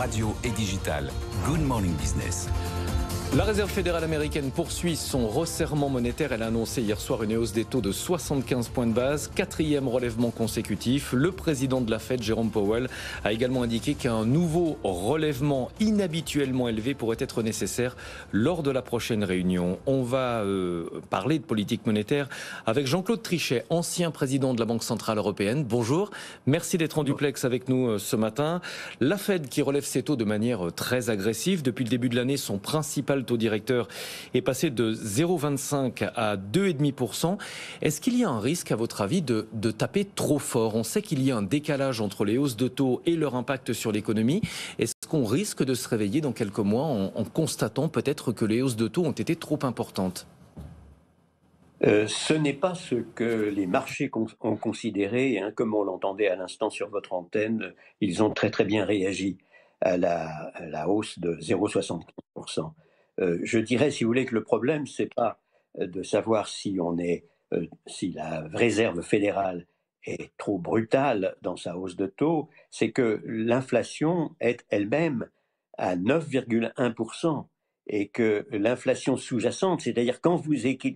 radio et digital. Good Morning Business. La Réserve fédérale américaine poursuit son resserrement monétaire. Elle a annoncé hier soir une hausse des taux de 75 points de base, quatrième relèvement consécutif. Le président de la Fed, Jérôme Powell, a également indiqué qu'un nouveau relèvement inhabituellement élevé pourrait être nécessaire lors de la prochaine réunion. On va parler de politique monétaire avec Jean-Claude Trichet, ancien président de la Banque centrale européenne. Bonjour, merci d'être en duplex avec nous ce matin. La Fed qui relève ses taux de manière très agressive. Depuis le début de l'année, son principal taux directeur est passé de 0,25 à 2,5%. Est-ce qu'il y a un risque, à votre avis, de taper trop fort? On sait qu'il y a un décalage entre les hausses de taux et leur impact sur l'économie. Est-ce qu'on risque de se réveiller dans quelques mois en constatant peut-être que les hausses de taux ont été trop importantes? Ce n'est pas ce que les marchés ont considéré, hein, comme on l'entendait à l'instant sur votre antenne. Ils ont très bien réagi à la hausse de 0,75%. Je dirais, si vous voulez, que le problème, c'est pas de savoir si la réserve fédérale est trop brutale dans sa hausse de taux, c'est que l'inflation est elle-même à 9,1%. Et que l'inflation sous-jacente, c'est-à-dire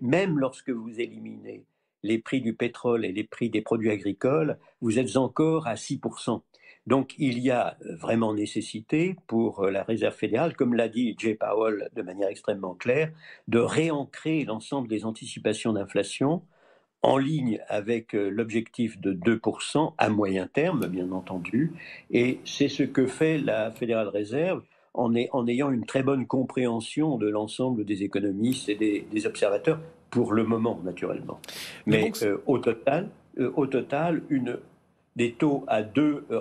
même lorsque vous éliminez les prix du pétrole et les prix des produits agricoles, vous êtes encore à 6%. Donc il y a vraiment nécessité pour la Réserve fédérale, comme l'a dit Jay Powell de manière extrêmement claire, de réancrer l'ensemble des anticipations d'inflation en ligne avec l'objectif de 2% à moyen terme, bien entendu. Et c'est ce que fait la Federal Reserve en ayant une très bonne compréhension de l'ensemble des économistes et des observateurs, pour le moment, naturellement. Mais au total, des taux à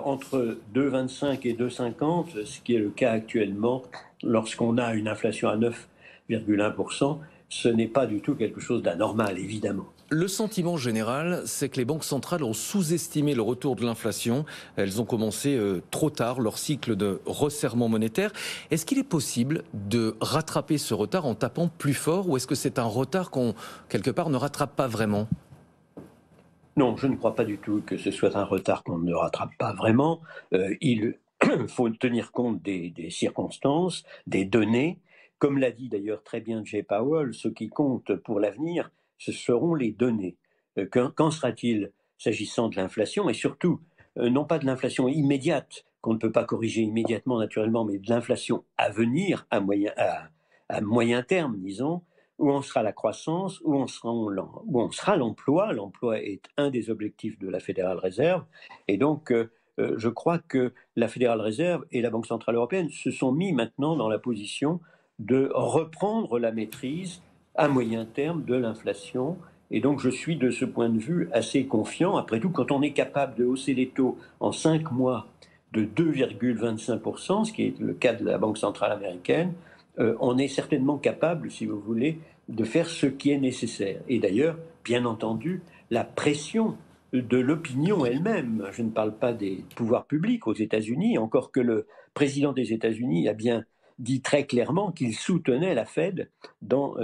entre 2,25 et 2,50, ce qui est le cas actuellement, lorsqu'on a une inflation à 9,1%, ce n'est pas du tout quelque chose d'anormal, évidemment. Le sentiment général, c'est que les banques centrales ont sous-estimé le retour de l'inflation. Elles ont commencé trop tard leur cycle de resserrement monétaire. Est-ce qu'il est possible de rattraper ce retard en tapant plus fort, ou est-ce que c'est un retard qu'on, quelque part, ne rattrape pas vraiment ? Non, je ne crois pas du tout que ce soit un retard qu'on ne rattrape pas vraiment. Il faut tenir compte des circonstances, des données. Comme l'a dit d'ailleurs très bien Jay Powell, ce qui compte pour l'avenir, ce seront les données. Qu'en sera-t-il s'agissant de l'inflation, et surtout, non pas de l'inflation immédiate, qu'on ne peut pas corriger immédiatement naturellement, mais de l'inflation à venir, à moyen terme, disons, où en sera la croissance, où en sera l'emploi. L'emploi est un des objectifs de la Federal Reserve, et donc je crois que la Federal Reserve et la Banque centrale européenne se sont mis maintenant dans la position de reprendre la maîtrise à moyen terme de l'inflation. Et donc je suis de ce point de vue assez confiant. Après tout, quand on est capable de hausser les taux en 5 mois de 2,25%, ce qui est le cas de la Banque centrale américaine, on est certainement capable, si vous voulez, de faire ce qui est nécessaire. Et d'ailleurs, bien entendu, la pression de l'opinion elle-même, je ne parle pas des pouvoirs publics aux États-Unis, encore que le président des États-Unis a bien dit très clairement qu'il soutenait la Fed dans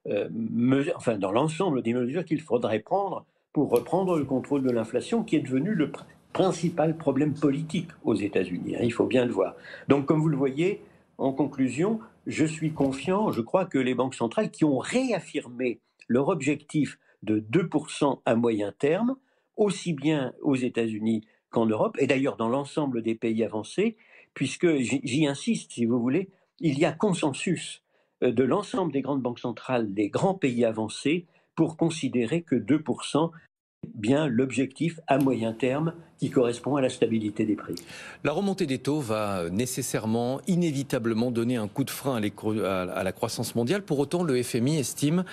dans l'ensemble des mesures qu'il faudrait prendre pour reprendre le contrôle de l'inflation, qui est devenu le principal problème politique aux États-Unis, hein, il faut bien le voir. Donc, comme vous le voyez, en conclusion, je suis confiant. Je crois que les banques centrales qui ont réaffirmé leur objectif de 2% à moyen terme, aussi bien aux États-Unis qu'en Europe, et d'ailleurs dans l'ensemble des pays avancés, puisque j'y insiste, si vous voulez, il y a consensus de l'ensemble des grandes banques centrales des grands pays avancés pour considérer que 2% bien l'objectif à moyen terme qui correspond à la stabilité des prix. La remontée des taux va nécessairement, inévitablement donner un coup de frein à la croissance mondiale. Pour autant, le FMI estime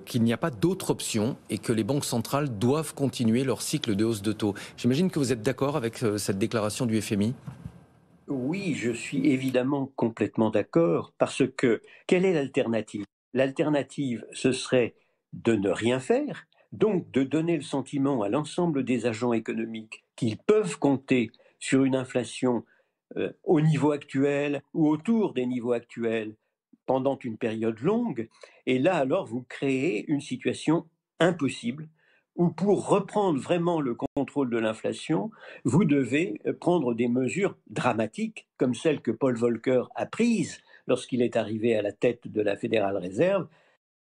qu'il n'y a pas d'autre option et que les banques centrales doivent continuer leur cycle de hausse de taux. J'imagine que vous êtes d'accord avec cette déclaration du FMI ? Oui, je suis évidemment complètement d'accord, parce que quelle est l'alternative? L'alternative, ce serait de ne rien faire, donc de donner le sentiment à l'ensemble des agents économiques qu'ils peuvent compter sur une inflation au niveau actuel ou autour des niveaux actuels pendant une période longue. Et là, alors, vous créez une situation impossible où pour reprendre vraiment le contrôle de l'inflation, vous devez prendre des mesures dramatiques, comme celles que Paul Volcker a prises lorsqu'il est arrivé à la tête de la Fédérale Réserve.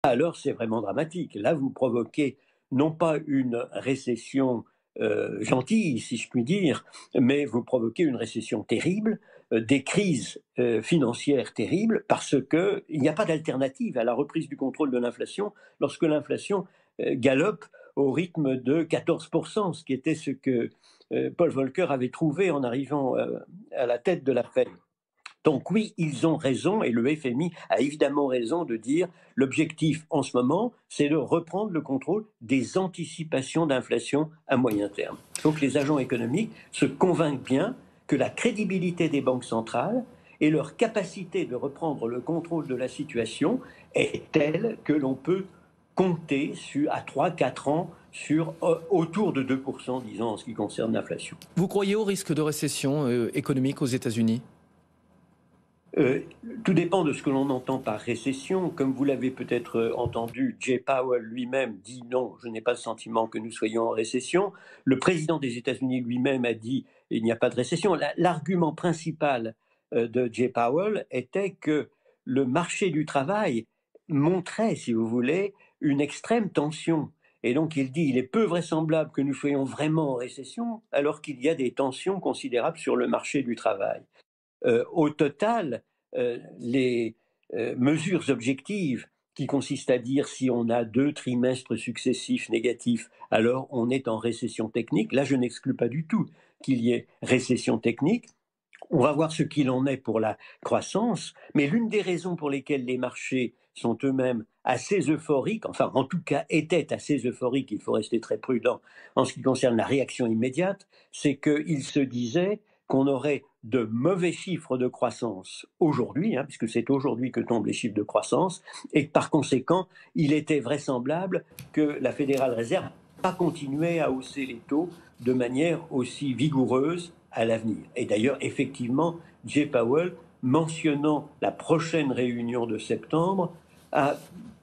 Alors c'est vraiment dramatique. Là, vous provoquez non pas une récession gentille, si je puis dire, mais vous provoquez une récession terrible, des crises financières terribles, parce qu'il n'y a pas d'alternative à la reprise du contrôle de l'inflation lorsque l'inflation galope au rythme de 14%, ce qui était ce que Paul Volcker avait trouvé en arrivant à la tête de la Fed. Donc oui, ils ont raison, et le FMI a évidemment raison de dire l'objectif en ce moment, c'est de reprendre le contrôle des anticipations d'inflation à moyen terme. Donc les agents économiques se convainquent bien que la crédibilité des banques centrales et leur capacité de reprendre le contrôle de la situation est telle que l'on peut compter à 3-4 ans sur autour de 2%, disons, en ce qui concerne l'inflation. Vous croyez au risque de récession économique aux États-Unis ? Tout dépend de ce que l'on entend par récession. Comme vous l'avez peut-être entendu, Jay Powell lui-même dit non, je n'ai pas le sentiment que nous soyons en récession. Le président des États-Unis lui-même a dit il n'y a pas de récession. L'argument principal de Jay Powell était que le marché du travail montrait, si vous voulez, une extrême tension. Et donc il dit il est peu vraisemblable que nous soyons vraiment en récession alors qu'il y a des tensions considérables sur le marché du travail. Au total, les mesures objectives qui consistent à dire si on a 2 trimestres successifs négatifs, alors on est en récession technique. Là, je n'exclus pas du tout qu'il y ait récession technique. On va voir ce qu'il en est pour la croissance, mais l'une des raisons pour lesquelles les marchés sont eux-mêmes assez euphoriques, enfin en tout cas étaient assez euphoriques, il faut rester très prudent en ce qui concerne la réaction immédiate, c'est qu'ils se disaient qu'on aurait de mauvais chiffres de croissance aujourd'hui, puisque c'est aujourd'hui que tombent les chiffres de croissance, et que par conséquent, il était vraisemblable que la Fédérale Réserve n'a pas continué à hausser les taux de manière aussi vigoureuse à l'avenir. Et d'ailleurs, effectivement, Jay Powell, mentionnant la prochaine réunion de septembre, a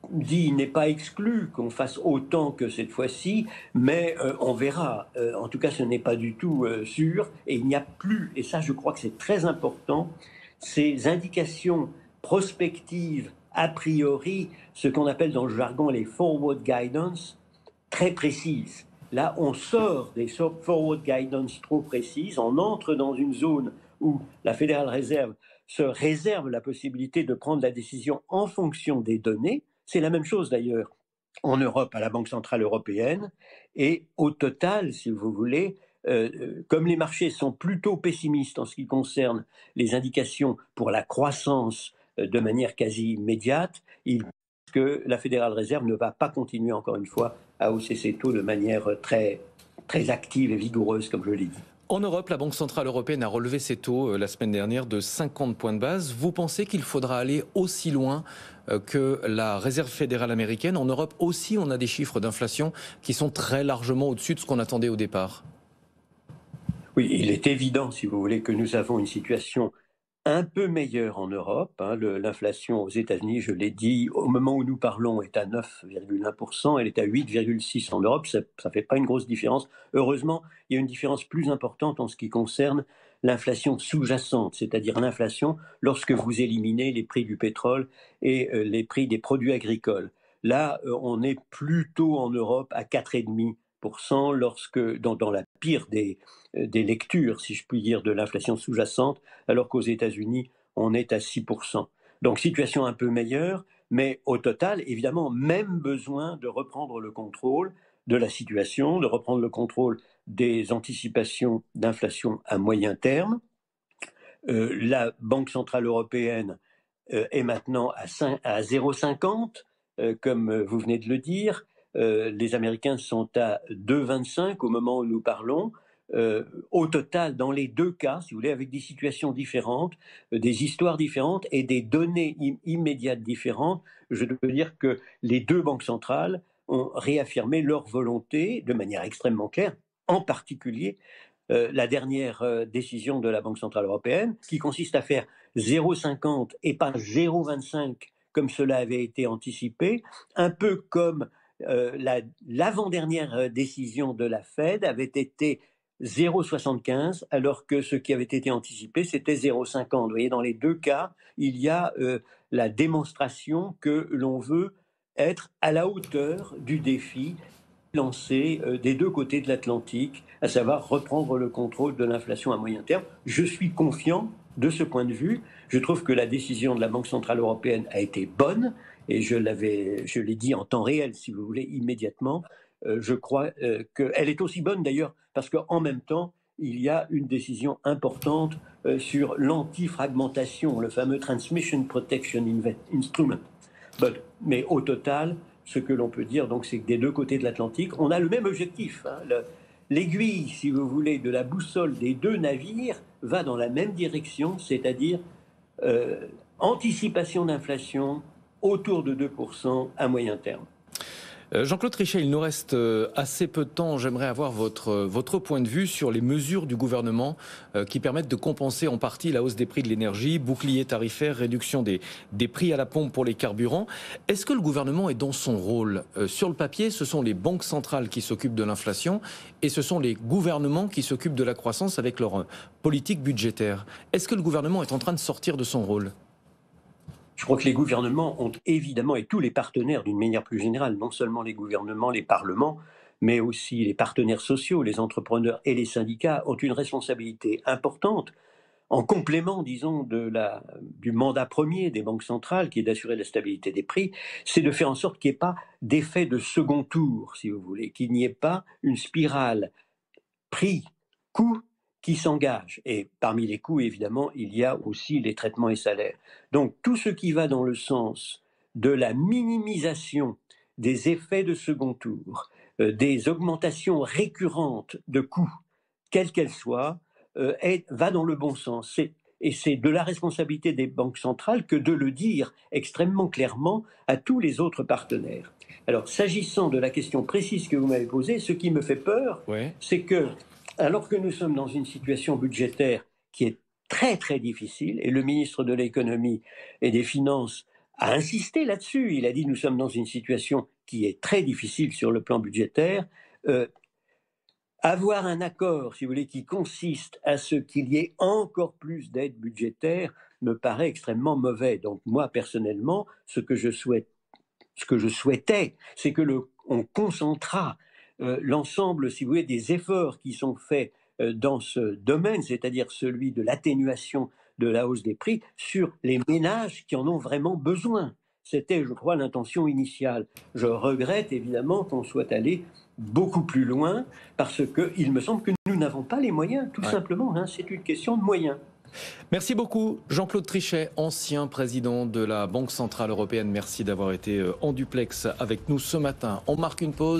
dit il n'est pas exclu qu'on fasse autant que cette fois-ci, mais on verra. En tout cas, ce n'est pas du tout sûr. Et il n'y a plus, et ça je crois que c'est très important, ces indications prospectives a priori, ce qu'on appelle dans le jargon les forward guidance, très précises. Là, on sort des forward guidance trop précises, on entre dans une zone où la Fédérale Réserve se réserve la possibilité de prendre la décision en fonction des données. C'est la même chose d'ailleurs en Europe à la Banque Centrale Européenne. Et au total, si vous voulez, comme les marchés sont plutôt pessimistes en ce qui concerne les indications pour la croissance de manière quasi immédiate, il que la Fédérale Réserve ne va pas continuer encore une fois à hausser ses taux de manière très, très active et vigoureuse, comme je l'ai dit. En Europe, la Banque Centrale Européenne a relevé ses taux la semaine dernière de 50 points de base. Vous pensez qu'il faudra aller aussi loin que la Réserve fédérale américaine ? En Europe aussi, on a des chiffres d'inflation qui sont très largement au-dessus de ce qu'on attendait au départ. Oui, il est évident, si vous voulez, que nous avons une situation un peu meilleure en Europe. L'inflation aux États-Unis, je l'ai dit, au moment où nous parlons, est à 9,1%, elle est à 8,6% en Europe, ça ne fait pas une grosse différence. Heureusement, il y a une différence plus importante en ce qui concerne l'inflation sous-jacente, c'est-à-dire l'inflation lorsque vous éliminez les prix du pétrole et les prix des produits agricoles. Là, on est plutôt en Europe à 4,5%, lorsque, dans la pire des lectures, si je puis dire, de l'inflation sous-jacente, alors qu'aux États-Unis, on est à 6%. Donc situation un peu meilleure, mais au total, évidemment, même besoin de reprendre le contrôle de la situation, de reprendre le contrôle des anticipations d'inflation à moyen terme. La Banque Centrale Européenne est maintenant à 0,50, comme vous venez de le dire. Les Américains sont à 2,25 au moment où nous parlons. Au total, dans les deux cas, si vous voulez, avec des situations différentes, des histoires différentes et des données immédiates différentes, je peux dire que les deux banques centrales ont réaffirmé leur volonté de manière extrêmement claire, en particulier la dernière décision de la Banque Centrale Européenne, qui consiste à faire 0,50 et pas 0,25 comme cela avait été anticipé, un peu comme l'avant-dernière décision de la Fed avait été 0,75, alors que ce qui avait été anticipé, c'était 0,50. Vous voyez, dans les deux cas, il y a la démonstration que l'on veut être à la hauteur du défi lancé des deux côtés de l'Atlantique, à savoir reprendre le contrôle de l'inflation à moyen terme. Je suis confiant de ce point de vue. Je trouve que la décision de la Banque centrale européenne a été bonne, et je l'ai dit en temps réel, si vous voulez, immédiatement. Je crois qu'elle est aussi bonne d'ailleurs parce qu'en même temps, il y a une décision importante sur l'antifragmentation, le fameux Transmission Protection Instrument. Mais au total, ce que l'on peut dire, donc, c'est que des deux côtés de l'Atlantique, on a le même objectif. L'aiguille, si vous voulez, de la boussole des deux navires va dans la même direction, c'est-à-dire anticipation d'inflation autour de 2% à moyen terme. Jean-Claude Trichet, il nous reste assez peu de temps. J'aimerais avoir votre point de vue sur les mesures du gouvernement qui permettent de compenser en partie la hausse des prix de l'énergie, bouclier tarifaire, réduction des prix à la pompe pour les carburants. Est-ce que le gouvernement est dans son rôle ? Sur le papier, ce sont les banques centrales qui s'occupent de l'inflation et ce sont les gouvernements qui s'occupent de la croissance avec leur politique budgétaire. Est-ce que le gouvernement est en train de sortir de son rôle ? Je crois que les gouvernements ont évidemment, et tous les partenaires d'une manière plus générale, non seulement les gouvernements, les parlements, mais aussi les partenaires sociaux, les entrepreneurs et les syndicats, ont une responsabilité importante en complément, disons, du mandat premier des banques centrales, qui est d'assurer la stabilité des prix, c'est de faire en sorte qu'il n'y ait pas d'effet de second tour, si vous voulez, qu'il n'y ait pas une spirale prix-coût qui s'engagent. Et parmi les coûts, évidemment, il y a aussi les traitements et salaires. Donc, tout ce qui va dans le sens de la minimisation des effets de second tour, des augmentations récurrentes de coûts, quelles qu'elles soient, va dans le bon sens. Et c'est de la responsabilité des banques centrales que de le dire extrêmement clairement à tous les autres partenaires. Alors, s'agissant de la question précise que vous m'avez posée, ce qui me fait peur, c'est que alors que nous sommes dans une situation budgétaire qui est très très difficile, et le ministre de l'économie et des finances a insisté là-dessus, il a dit nous sommes dans une situation qui est très difficile sur le plan budgétaire, avoir un accord, si vous voulez, qui consiste à ce qu'il y ait encore plus d'aide budgétaire me paraît extrêmement mauvais. Donc moi personnellement, ce que je souhaitais, c'est que on concentra l'ensemble, si vous voulez, des efforts qui sont faits dans ce domaine, c'est-à-dire celui de l'atténuation de la hausse des prix, sur les ménages qui en ont vraiment besoin. C'était, je crois, l'intention initiale. Je regrette évidemment qu'on soit allé beaucoup plus loin parce qu'il me semble que nous n'avons pas les moyens, tout simplement. C'est une question de moyens. Merci beaucoup Jean-Claude Trichet, ancien président de la Banque Centrale Européenne. Merci d'avoir été en duplex avec nous ce matin. On marque une pause.